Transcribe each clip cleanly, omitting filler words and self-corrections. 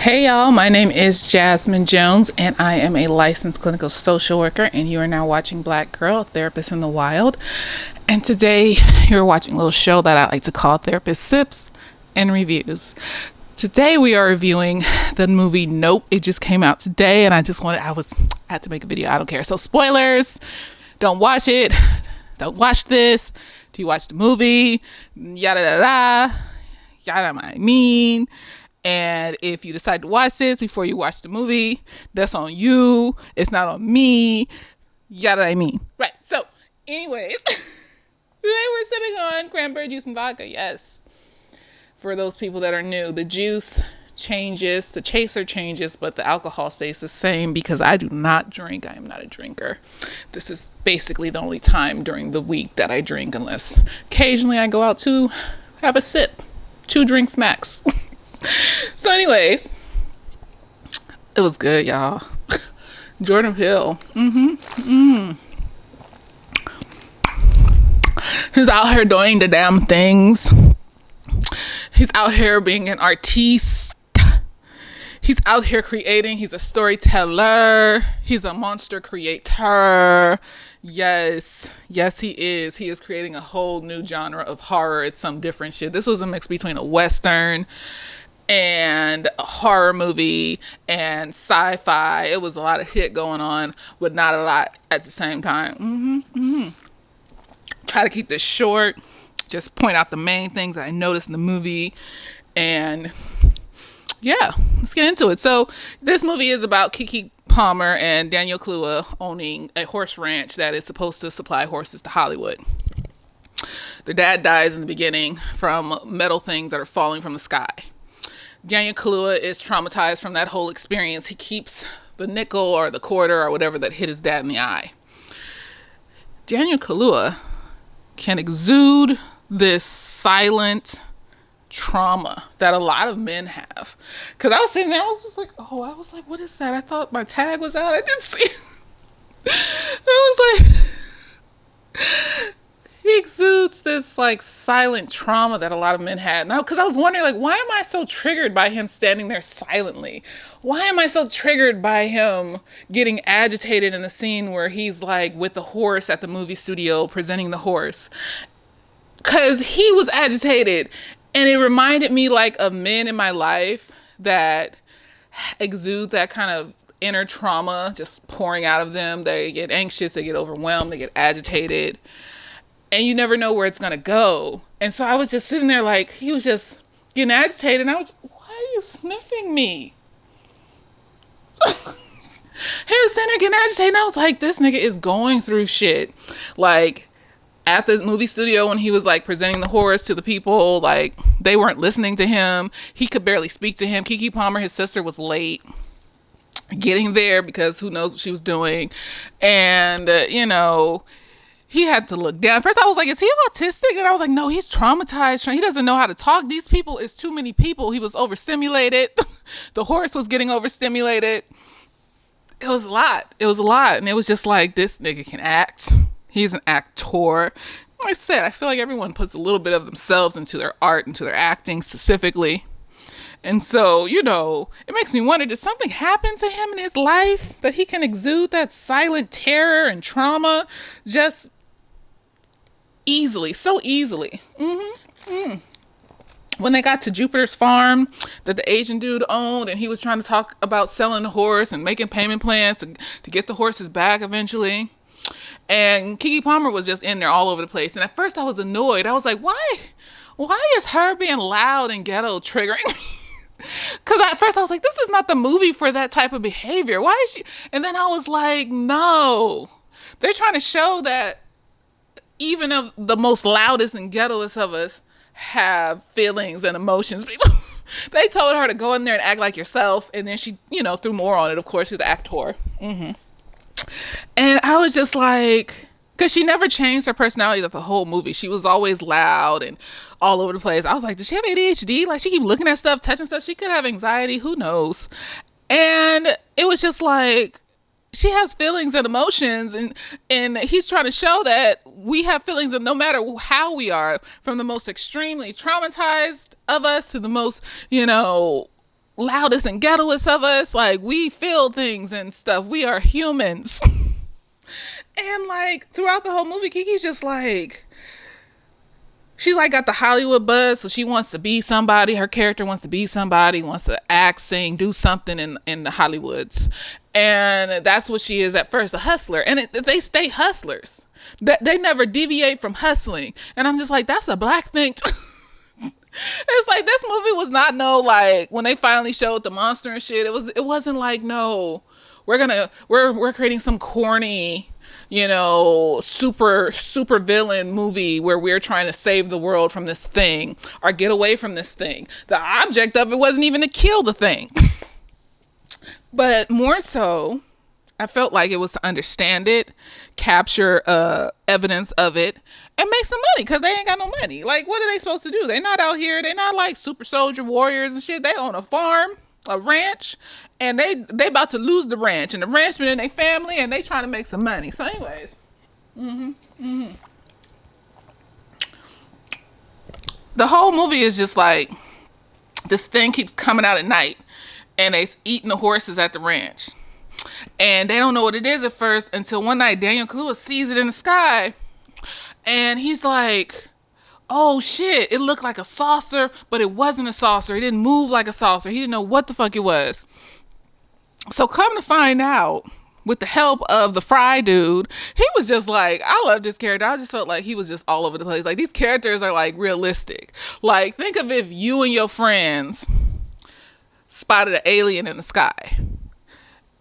Hey y'all, my name is Jasmine Jones and I am a licensed clinical social worker, and you are now watching Black Girl, Therapist in the Wild. And today you're watching a little show that I like to call Therapist Sips and Reviews. Today we are reviewing the movie Nope. It just came out today and I had to make a video. I don't care. So spoilers, don't watch it. Don't watch this. Do you watch the movie? Yada yada yada. I mean. And if you decide to watch this before you watch the movie, that's on you. It's not on me. Yada I mean. Right. So, anyways, today we're sipping on cranberry juice and vodka. Yes. For those people that are new, the juice changes, the chaser changes, but the alcohol stays the same because I do not drink. I am not a drinker. This is basically the only time during the week that I drink, unless occasionally I go out to have a sip. 2 drinks max. So anyways, it was good, y'all. Jordan Peele. He's out here doing the damn things. He's out here being an artiste. He's out here creating. He's a storyteller. He's a monster creator. Yes, he is. He is creating a whole new genre of horror. It's some different shit. This was a mix between a Western and a horror movie and sci-fi. It was a lot of shit going on, but not a lot at the same time. Try to keep this short. Just point out the main things that I noticed in the movie. And yeah, let's get into it. So this movie is about Keke Palmer and Daniel Kaluuya owning a horse ranch that is supposed to supply horses to Hollywood. Their dad dies in the beginning from metal things that are falling from the sky. Daniel Kaluuya is traumatized from that whole experience. He keeps the nickel or the quarter or whatever that hit his dad in the eye. Daniel Kaluuya can exude this silent trauma that a lot of men have. Because I was sitting there, I was just like, what is that? I thought my tag was out. I didn't see it. I was like... He exudes this like silent trauma that a lot of men had. Now, because I was wondering, like, why am I so triggered by him standing there silently? Why am I so triggered by him getting agitated in the scene where he's like with the horse at the movie studio presenting the horse? Because he was agitated, and it reminded me like of men in my life that exude that kind of inner trauma just pouring out of them. They get anxious, they get overwhelmed, they get agitated. And you never know where it's going to go. And so I was just sitting there like, he was just getting agitated. And I was, why are you sniffing me? He was sitting there getting agitated. And I was like, this nigga is going through shit. Like, at the movie studio when he was like presenting the horse to the people, like, they weren't listening to him. He could barely speak to him. Keke Palmer, his sister, was late getting there because who knows what she was doing. And, he had to look down. First, I was like, is he autistic? And I was like, no, he's traumatized. He doesn't know how to talk. These people is too many people. He was overstimulated. The horse was getting overstimulated. It was a lot. And it was just like, this nigga can act. He's an actor. Like I said, I feel like everyone puts a little bit of themselves into their art, into their acting specifically. And so, it makes me wonder, did something happen to him in his life that he can exude that silent terror and trauma just so easily. When they got to Jupiter's farm that the Asian dude owned, and he was trying to talk about selling the horse and making payment plans to get the horses back eventually. And Keke Palmer was just in there all over the place. And at first I was annoyed. I was like, why is her being loud and ghetto triggering me? Because at first I was like, this is not the movie for that type of behavior. Why is she? And then I was like, no. They're trying to show that even of the most loudest and ghettoest of us have feelings and emotions. They told her to go in there and act like yourself. And then she, threw more on it. Of course, she's an actor. And I was just like, because she never changed her personality the whole movie. She was always loud and all over the place. I was like, does she have ADHD? Like, she keep looking at stuff, touching stuff. She could have anxiety. Who knows? And it was just like, she has feelings and emotions, and he's trying to show that we have feelings, and no matter how we are, from the most extremely traumatized of us to the most, loudest and ghettoest of us, like, we feel things and stuff. We are humans. And like throughout the whole movie, Kiki's just like, she's like got the Hollywood buzz, so she wants to be somebody. Her character wants to be somebody, wants to act, sing, do something in the Hollywoods, and that's what she is at first, a hustler. And they stay hustlers. They never deviate from hustling. And I'm just like, that's a black thing. It's like this movie was not no, like when they finally showed the monster and shit. It wasn't like, no, we're creating some corny, super villain movie where we're trying to save the world from this thing or get away from this thing. The object of it wasn't even to kill the thing. But more so, I felt like it was to understand it, capture evidence of it, and make some money, because they ain't got no money. Like, what are they supposed to do? They're not out here. They're not like super soldier warriors and shit. They own a farm, a ranch, and they about to lose the ranch, and the ranchman and their family, and they trying to make some money. So anyways, the whole movie is just like, this thing keeps coming out at night, and they eating the horses at the ranch. And they don't know what it is at first until one night Daniel Kaluuya sees it in the sky. And he's like, oh shit, it looked like a saucer, but it wasn't a saucer. It didn't move like a saucer. He didn't know what the fuck it was. So come to find out, with the help of the Fry dude, he was just like, I love this character. I just felt like he was just all over the place. Like, these characters are like realistic. Like, think of if you and your friends spotted an alien in the sky.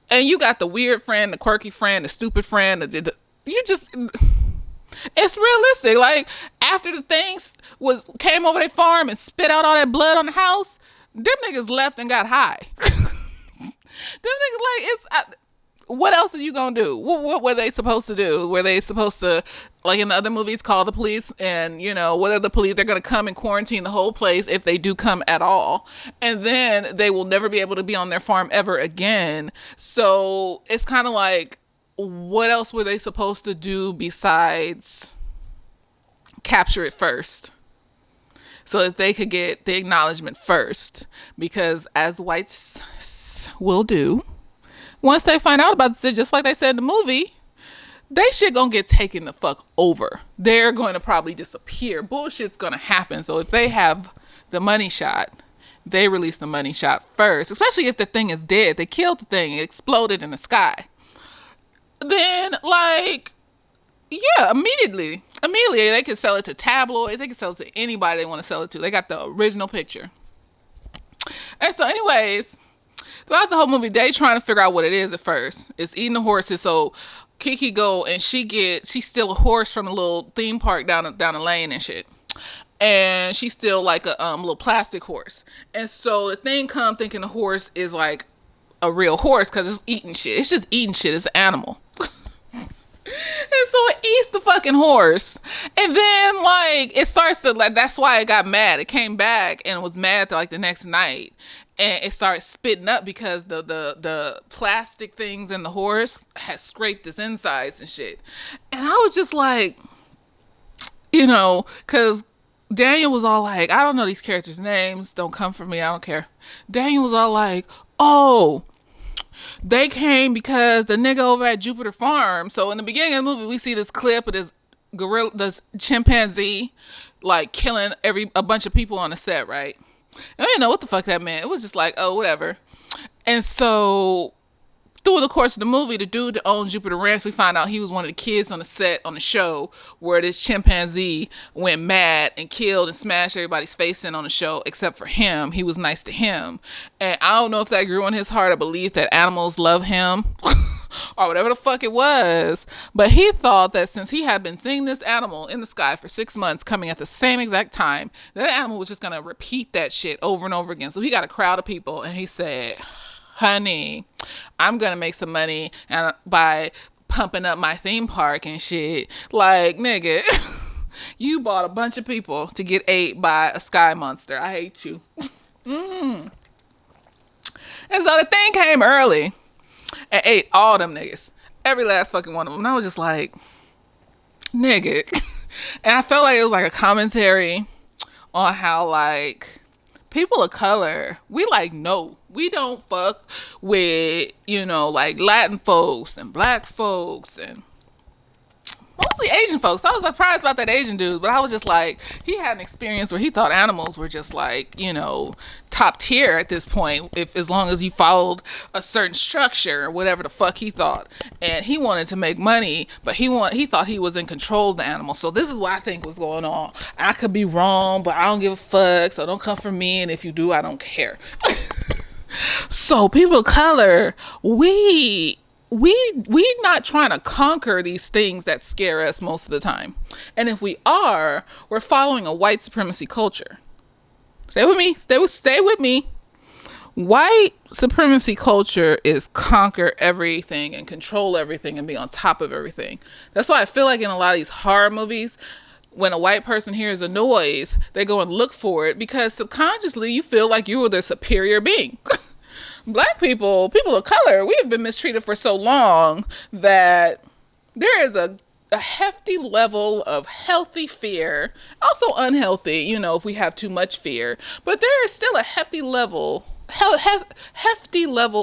And you got the weird friend, the quirky friend, the stupid friend, it's realistic. Like, after the things came over their farm and spit out all that blood on the house, them niggas left and got high. Them niggas, like, what else are you gonna do? What were they supposed to do? Were they supposed to, like in the other movies, call the police? And, what are the police? They're gonna come and quarantine the whole place if they do come at all. And then they will never be able to be on their farm ever again. So it's kind of like, what else were they supposed to do besides capture it first? So that they could get the acknowledgement first. Because as whites will do, once they find out about this, just like they said in the movie, they shit gonna get taken the fuck over. They're going to probably disappear. Bullshit's gonna happen. So if they have the money shot, they release the money shot first. Especially if the thing is dead. They killed the thing. It exploded in the sky. Then, like, yeah, immediately they can sell it to tabloids. They can sell it to anybody they want to sell it to. They got the original picture. And so anyways, throughout the whole movie, they trying to figure out what it is at first. It's eating the horses. So Kiki go and she steal a horse from a little theme park down the lane and shit. And she steal like a little plastic horse. And so the thing come thinking the horse is like a real horse because it's eating shit. It's just eating shit. It's an animal. And so it eats the fucking horse. And then, like, it starts to, like, that's why it got mad. It came back and was mad like the next night. And it started spitting up because the plastic things in the horse had scraped its insides and shit. And I was just like, because Daniel was all like, I don't know these characters' names. Don't come for me. I don't care. Daniel was all like, oh, they came because the nigga over at Jupiter Farm. So in the beginning of the movie, we see this clip of this chimpanzee, like, killing a bunch of people on the set, right? I didn't know what the fuck that meant. It was just like, oh, whatever. And so through the course of the movie, the dude that owns Jupiter Ranch, we find out he was one of the kids on the set on the show where this chimpanzee went mad and killed and smashed everybody's face in on the show except for him. He was nice to him. And I don't know if that grew in his heart a belief that animals love him or whatever the fuck it was. But he thought that since he had been seeing this animal in the sky for 6 months coming at the same exact time, that animal was just going to repeat that shit over and over again. So he got a crowd of people and he said, honey, I'm going to make some money and by pumping up my theme park and shit. Like, nigga, you bought a bunch of people to get ate by a sky monster. I hate you. And so the thing came early and ate all them niggas. Every last fucking one of them. And I was just like, nigga. And I felt like it was like a commentary on how, like, people of color, we like, no, we don't fuck with, like Latin folks and black folks and mostly Asian folks. I was surprised about that Asian dude, but I was just like, he had an experience where he thought animals were just like, top tier at this point, if as long as you followed a certain structure or whatever the fuck he thought. And he wanted to make money, but he thought he was in control of the animal. So this is what I think was going on. I could be wrong, but I don't give a fuck, so don't come for me, and if you do, I don't care. So people of color, we not trying to conquer these things that scare us most of the time. And if we are, we're following a white supremacy culture. Stay with me. Stay with me. White supremacy culture is conquer everything and control everything and be on top of everything. That's why I feel like in a lot of these horror movies, when a white person hears a noise, they go and look for it because subconsciously you feel like you are the superior being. Black people of color, we have been mistreated for so long that there is a hefty level of healthy fear, also unhealthy, if we have too much fear, but there is still a hefty level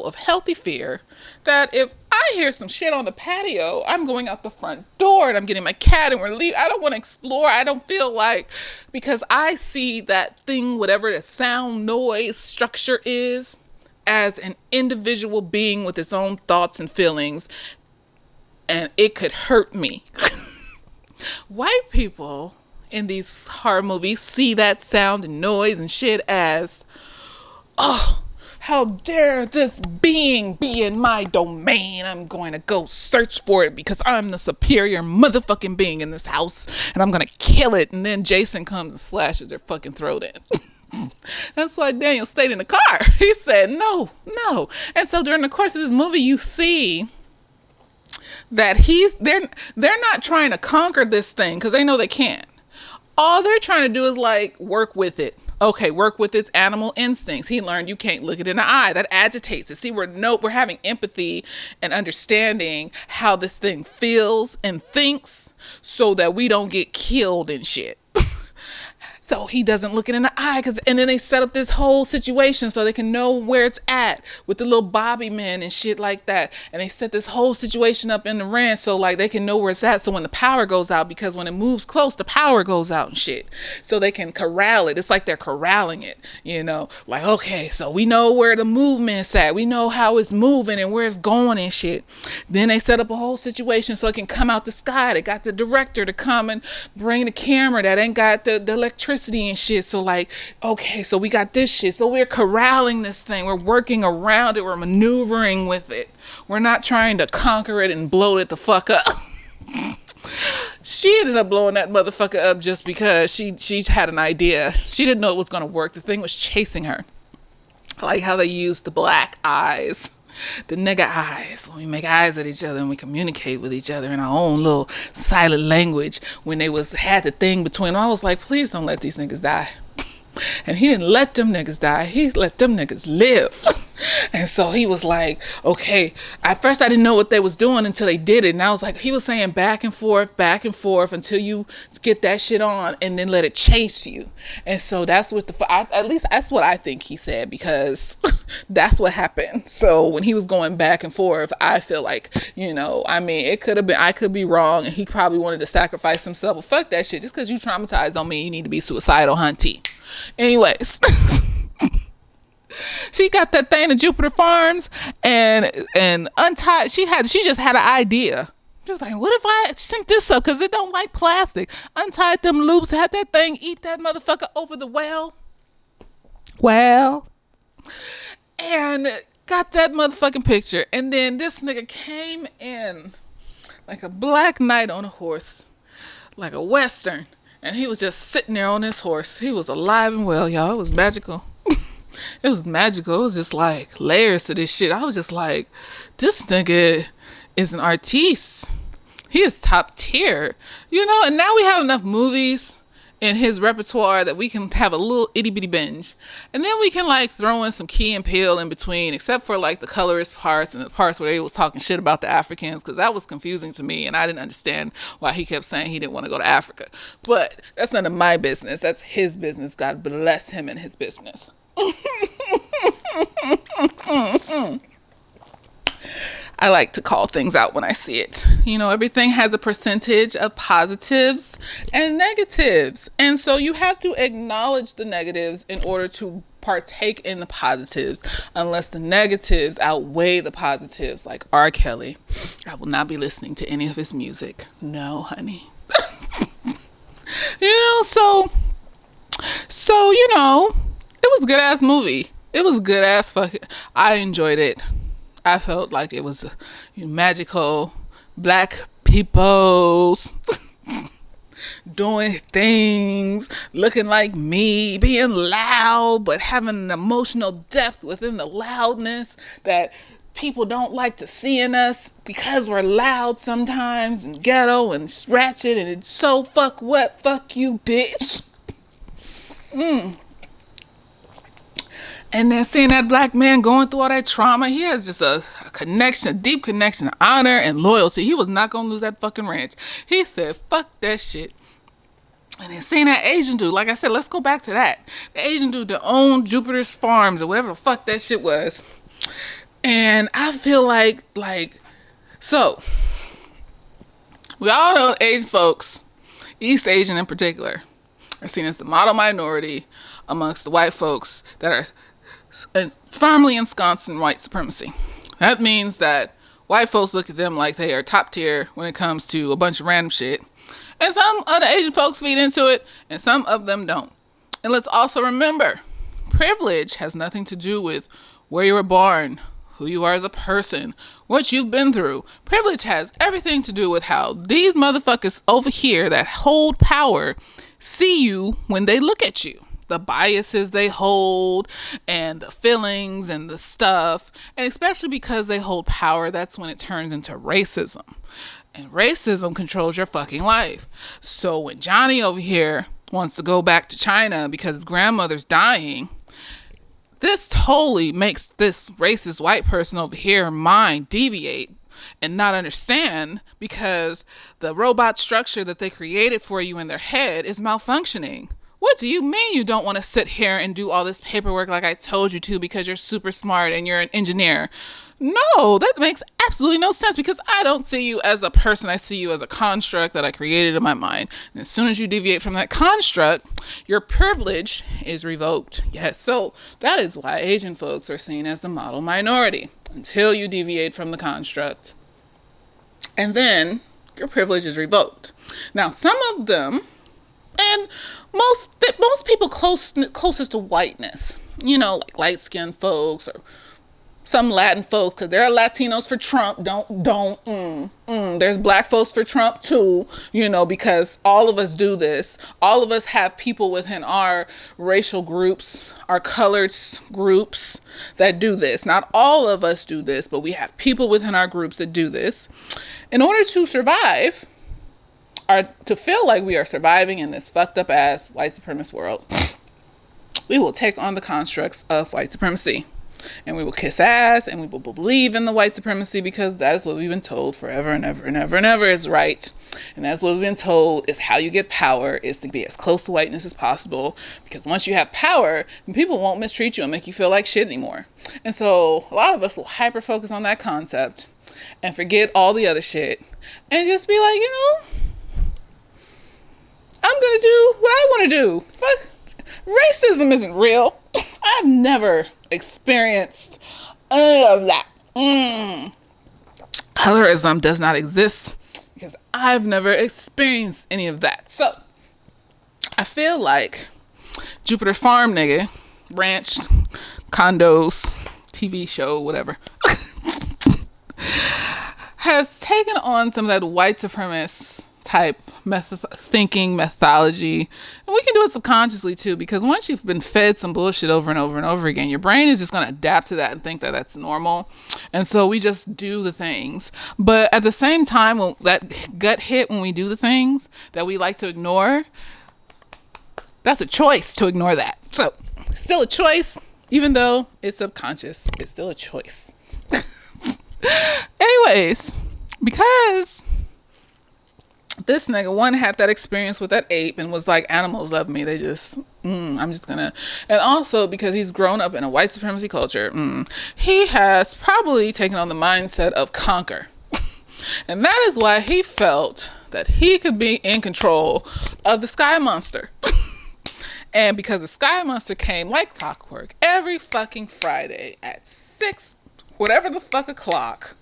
of healthy fear that if I hear some shit on the patio, I'm going out the front door and I'm getting my cat and we're leaving. I don't want to explore. I don't feel like, because I see that thing, whatever the sound, noise, structure is, as an individual being with its own thoughts and feelings, and it could hurt me. White people in these horror movies see that sound and noise and shit as, oh, how dare this being be in my domain? I'm going to go search for it because I'm the superior motherfucking being in this house, and I'm going to kill it. And then Jason comes and slashes their fucking throat in. That's why Daniel stayed in the car. He said, no. And so during the course of this movie, you see that they're not trying to conquer this thing because they know they can't. All they're trying to do is like work with it. Okay, work with its animal instincts. He learned you can't look it in the eye. That agitates it. See, we're having empathy and understanding how this thing feels and thinks so that we don't get killed and shit. So he doesn't look it in the eye, and then they set up this whole situation so they can know where it's at with the little Bobby men and shit like that. And they set this whole situation up in the ranch so like they can know where it's at. So when the power goes out, because when it moves close, the power goes out and shit. So they can corral it. It's like they're corralling it, like, okay, so we know where the movement's at. We know how it's moving and where it's going and shit. Then they set up a whole situation so it can come out the sky. They got the director to come and bring the camera that ain't got the electricity and shit. So like, okay, so we got this shit. So we're corralling this thing. We're working around it. We're maneuvering with it. We're not trying to conquer it and blow it the fuck up. She ended up blowing that motherfucker up just because she's had an idea. She didn't know it was going to work. The thing was chasing her. I like how they used the black eyes. The nigga eyes, when we make eyes at each other and we communicate with each other in our own little silent language. When they had the thing between them, I was like, please don't let these niggas die. And he didn't let them niggas die. He let them niggas live. And so he was like, okay, at first I didn't know what they was doing until they did it. And I was like, he was saying back and forth until you get that shit on and then let it chase you. And so that's what at least that's what I think he said, because that's what happened. So when he was going back and forth, I feel like, it could have been, I could be wrong. And he probably wanted to sacrifice himself. But fuck that shit. Just because you traumatized don't mean you need to be suicidal, hunty. Anyways. She got that thing to Jupiter Farms and untied. She just had an idea. She was like, what if I sink this up? Because it don't like plastic. Untied them loops, had that thing eat that motherfucker over the well. And got that motherfucking picture. And then this nigga came in like a black knight on a horse, like a Western. And he was just sitting there on his horse. He was alive and well, y'all. It was magical. It was magical. It was just like layers to this shit. I was just like, this nigga is an artiste. He is top tier. And now we have enough movies in his repertoire that we can have a little itty bitty binge. And then we can like throw in some Key and Peele in between, except for like the colorist parts and the parts where they was talking shit about the Africans, because that was confusing to me and I didn't understand why he kept saying he didn't want to go to Africa. But that's none of my business. That's his business. God bless him and his business. I like to call things out when I see it. You know, everything has a percentage of positives and negatives. And so you have to acknowledge the negatives in order to partake in the positives, unless the negatives outweigh the positives, like R. Kelly. I will not be listening to any of his music. No, honey. So, you know, it was a good ass movie. It was good ass fucking. I enjoyed it. I felt like it was magical. Black peoples doing things, looking like me, being loud, but having an emotional depth within the loudness that people don't like to see in us because we're loud sometimes and ghetto and ratchet and it's so fuck what, fuck you, bitch. And then seeing that black man going through all that trauma, he has just a connection, a deep connection, honor, and loyalty. He was not going to lose that fucking ranch. He said, fuck that shit. And then seeing that Asian dude, like I said, let's go back to that. The Asian dude that owned Jupiter's Farms or whatever the fuck that shit was. And I feel so, we all know Asian folks, East Asian in particular, are seen as the model minority amongst the white folks that are firmly ensconced in white supremacy. That means that white folks look at them like they are top tier when it comes to a bunch of random shit. And some other Asian folks feed into it, and some of them don't. And let's also remember, privilege has nothing to do with where you were born, who you are as a person, what you've been through. Privilege has everything to do with how these motherfuckers over here that hold power see you when they look at you. The biases they hold and the feelings and the stuff. And especially because they hold power, that's when it turns into racism. And racism controls your fucking life. So when Johnny over here wants to go back to China because his grandmother's dying, this totally makes this racist white person over here mind deviate and not understand, because the robot structure that they created for you in their head is malfunctioning. What do you mean you don't want to sit here and do all this paperwork like I told you to because you're super smart and you're an engineer? No, that makes absolutely no sense, because I don't see you as a person. I see you as a construct that I created in my mind. And as soon as you deviate from that construct, your privilege is revoked. Yes, so that is why Asian folks are seen as the model minority until you deviate from the construct. And then your privilege is revoked. Now, some of them, and most people closest to whiteness, you know, like light-skinned folks or some Latin folks, because there are Latinos for Trump. There's black folks for Trump too, you know, because all of us do this. All of us have people within our racial groups, our colored groups that do this. Not all of us do this, but we have people within our groups that do this. In order to survive, or to feel like we are surviving in this fucked up ass white supremacist world, we will take on the constructs of white supremacy. And we will kiss ass and we will believe in the white supremacy, because that's what we've been told forever and ever and ever and ever is right. And that's what we've been told is how you get power, is to be as close to whiteness as possible. Because once you have power, then people won't mistreat you and make you feel like shit anymore. And so a lot of us will hyper focus on that concept and forget all the other shit and just be like, you know, I'm going to do what I want to do. Fuck. Racism isn't real. I've never experienced any of that. Colorism does not exist because I've never experienced any of that. So I feel like Jupiter Farm nigga, ranch, condos, TV show, whatever, has taken on some of that white supremacist type thinking methodology. And we can do it subconsciously too, because once you've been fed some bullshit over and over and over again, your brain is just going to adapt to that and think that that's normal. And so we just do the things. But at the same time, when that gut hit when we do the things that we like to ignore, That's a choice to ignore that. So, still a choice, even though it's subconscious. It's still a choice. Anyways, because this nigga one had that experience with that ape and was like, animals love me. They just, I'm just gonna. And also because he's grown up in a white supremacy culture, he has probably taken on the mindset of conquer. And that is why he felt that he could be in control of the sky monster. And because the sky monster came like clockwork every fucking Friday at 6, whatever the fuck o'clock,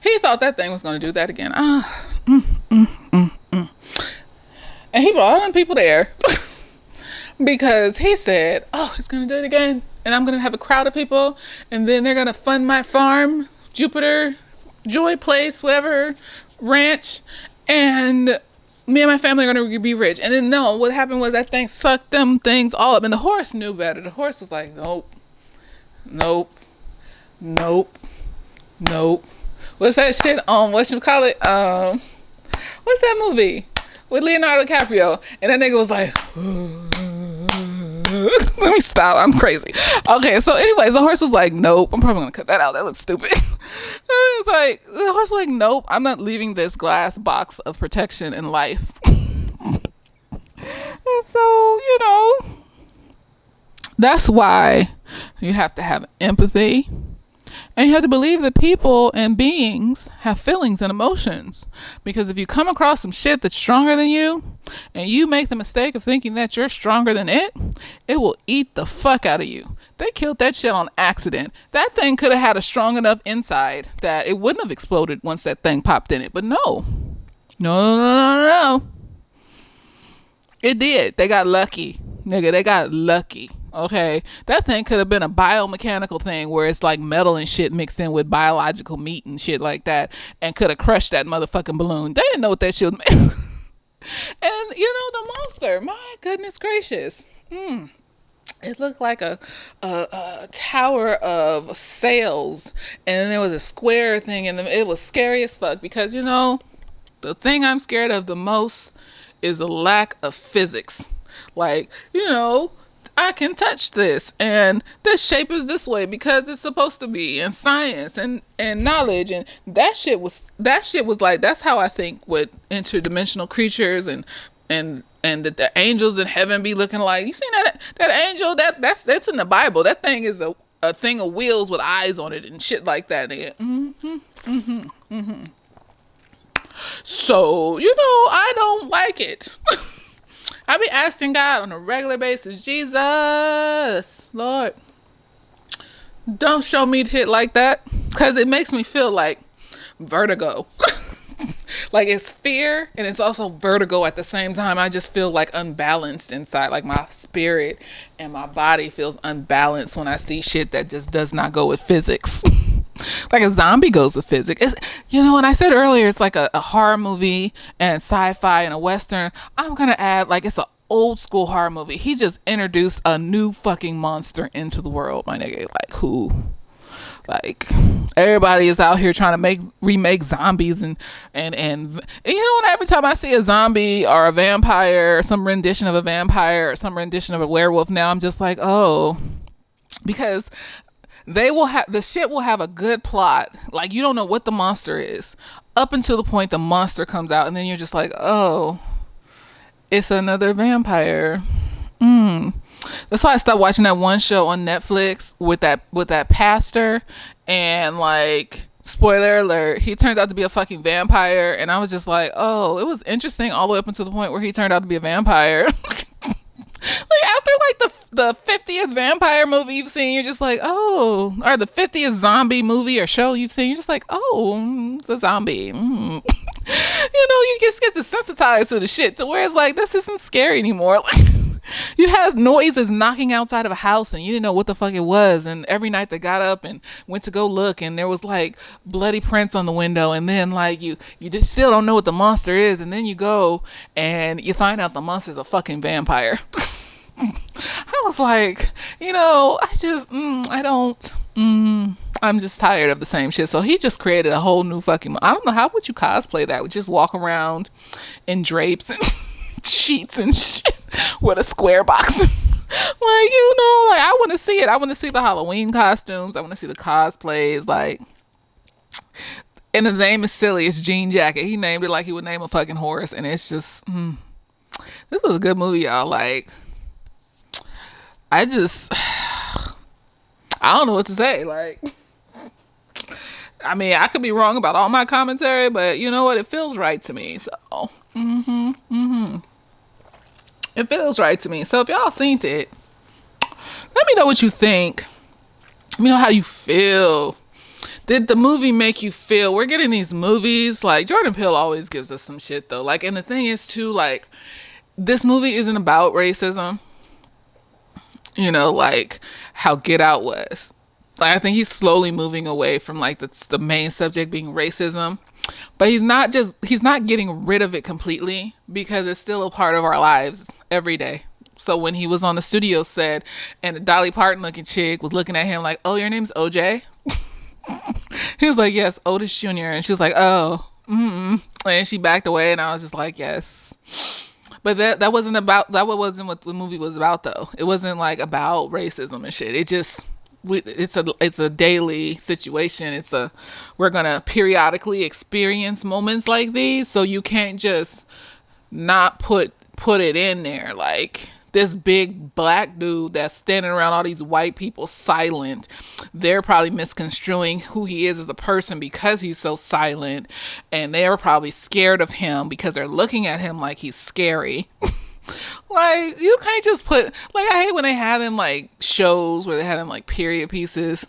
he thought that thing was going to do that again. And he brought all them people there because he said, oh, it's going to do it again. And I'm going to have a crowd of people. And then they're going to fund my farm, Jupiter, Joy Place, whatever, ranch. And me and my family are going to be rich. And then, no, what happened was that thing sucked them things all up. And the horse knew better. The horse was like, nope. What's that shit on, whatchamacallit? What's that movie with Leonardo DiCaprio? And that nigga was like, let me stop, I'm crazy. Okay, so anyways, the horse was like, nope. I'm probably gonna cut that out, that looks stupid. It's like, the horse was like, nope, I'm not leaving this glass box of protection in life. And so, that's why you have to have empathy. And you have to believe that people and beings have feelings and emotions. Because if you come across some shit that's stronger than you, and you make the mistake of thinking that you're stronger than it will eat the fuck out of you. They killed that shit on accident. That thing could have had a strong enough inside that it wouldn't have exploded once that thing popped in it. But no. It did. They got lucky. Nigga, they got lucky. Okay, that thing could have been a biomechanical thing where it's like metal and shit mixed in with biological meat and shit like that, and could have crushed that motherfucking balloon. They didn't know what that shit was made. And the monster, my goodness gracious, it looked like a tower of sails, and there was a square thing in them. It was scary as fuck because the thing I'm scared of the most is the lack of physics. Like, I can touch this, and this shape is this way because it's supposed to be, and science and knowledge, and that shit was like, that's how I think with interdimensional creatures and the angels in heaven be looking like. You seen that angel that's in the Bible? That thing is a thing of wheels with eyes on it and shit like that. So I don't like it. I be asking God on a regular basis, Jesus, Lord, don't show me shit like that, because it makes me feel like vertigo. Like it's fear and it's also vertigo at the same time. I just feel like unbalanced inside, like my spirit and my body feels unbalanced when I see shit that just does not go with physics. Like a zombie goes with physics. It's, and I said earlier, it's like a horror movie and sci-fi and a Western. I'm going to add, like, it's an old school horror movie. He just introduced a new fucking monster into the world, my nigga. Like, who? Like, everybody is out here trying to remake zombies and every time I see a zombie or a vampire or some rendition of a vampire or some rendition of a werewolf now, I'm just like, oh, because the shit will have a good plot. Like, you don't know what the monster is up until the point the monster comes out, and then you're just like, oh, it's another vampire. That's why I stopped watching that one show on Netflix with that pastor, and like, spoiler alert, he turns out to be a fucking vampire, and I was just like, oh, it was interesting all the way up until the point where he turned out to be a vampire. Like, after like the 50th vampire movie you've seen, you're just like, oh, or the 50th zombie movie or show you've seen, you're just like, oh, it's a zombie. You just get desensitized to the shit to where it's like, this isn't scary anymore. Like, you had noises knocking outside of a house and you didn't know what the fuck it was, and every night they got up and went to go look, and there was like bloody prints on the window, and then like you just still don't know what the monster is, and then you go and you find out the monster's a fucking vampire. I was like, I'm just tired of the same shit. So he just created a whole new fucking, I don't know, how would you cosplay that? Would just walk around in drapes and sheets and shit with a square box. Like, you know, like I want to see it. I want to see the Halloween costumes. I want to see the cosplays. Like, and the name is silly. It's Jean Jacket. He named it like he would name a fucking horse, and it's just this was a good movie, y'all. Like, I just I don't know what to say. Like, I mean, I could be wrong about all my commentary, but you know what? It feels right to me. So, it feels right to me. So if y'all seen it, let me know what you think. Let me know how you feel. Did the movie make you feel? We're getting these movies. Like, Jordan Peele always gives us some shit, though. Like, and the thing is, too, like, this movie isn't about racism. You know, like how Get Out was. Like, I think he's slowly moving away from, like, the main subject being racism. But he's not getting rid of it completely, because it's still a part of our lives every day. So when he was on the studio set and the Dolly Parton looking chick was looking at him like, "Oh, your name's OJ?" He was like, "Yes, Otis Jr." And she was like, "Oh, and she backed away, and I was just like, "Yes." But that wasn't what the movie was about, though. It wasn't like about racism and shit. It just it's a daily situation. We're gonna periodically experience moments like these, so you can't just not put it in there. Like, this big black dude that's standing around all these white people silent, they're probably misconstruing who he is as a person because he's so silent, and they're probably scared of him because they're looking at him like he's scary. Like, you can't just put, like, I hate when they have them like shows where they had them like period pieces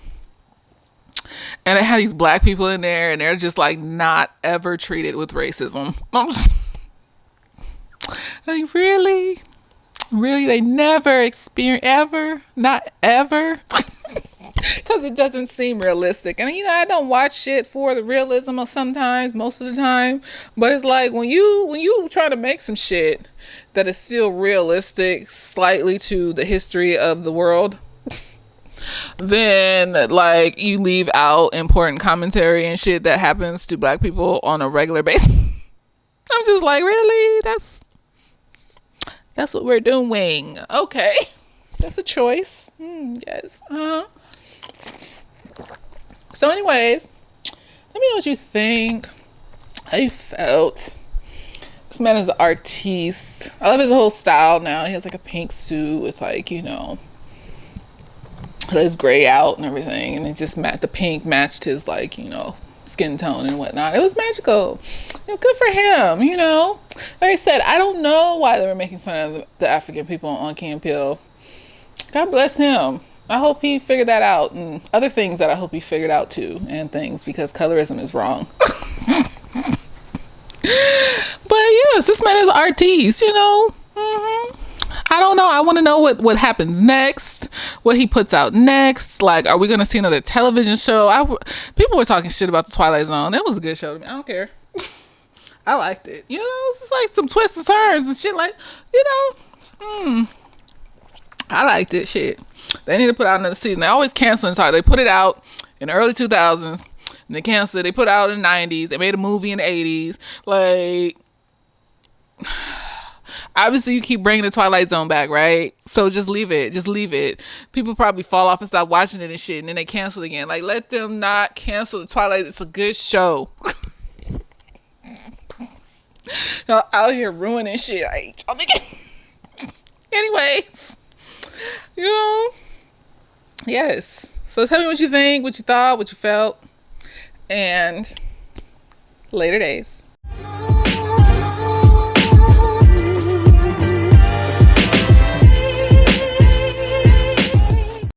and they had these black people in there and they're just like not ever treated with racism. I'm just like, really they never experience, ever, not ever. Because it doesn't seem realistic. And you know, I don't watch shit for the realism of sometimes, most of the time, but it's like when you try to make some shit that is still realistic slightly to the history of the world, then like you leave out important commentary and shit that happens to black people on a regular basis. I'm just like, really? That's what we're doing. Okay. That's a choice. Yes. So anyways, let me know what you think. How you felt. This man is an artiste. I love his whole style now. He has like a pink suit with like, you know, his gray out and everything. And it just the pink matched his like, you know, skin tone and whatnot. It was magical. You know, good for him, you know. Like I said, I don't know why they were making fun of the African people on Key and Peele. God bless him. I hope he figured that out, and other things that I hope he figured out too, and things, because colorism is wrong. But yes, this man is an artiste, you know. I don't know. I want to know what happens next, what he puts out next. Like, are we going to see another television show? People were talking shit about the Twilight Zone. That was a good show to me. I don't care. I liked it. You know, it's just like some twists and turns and shit. Like, you know, I liked it. Shit. They need to put out another season. They always cancel it. Sorry, they put it out in the early 2000s and they canceled it. They put it out in the 90s. They made a movie in the 80s. Like, obviously you keep bringing the Twilight Zone back, right? So just leave it. Just leave it. People probably fall off and stop watching it and shit, and then they cancel it again. Like, let them not cancel the Twilight. It's a good show. Y'all out here ruining shit. Anyways, you know, yes. So tell me what you think, what you thought, what you felt, and later days.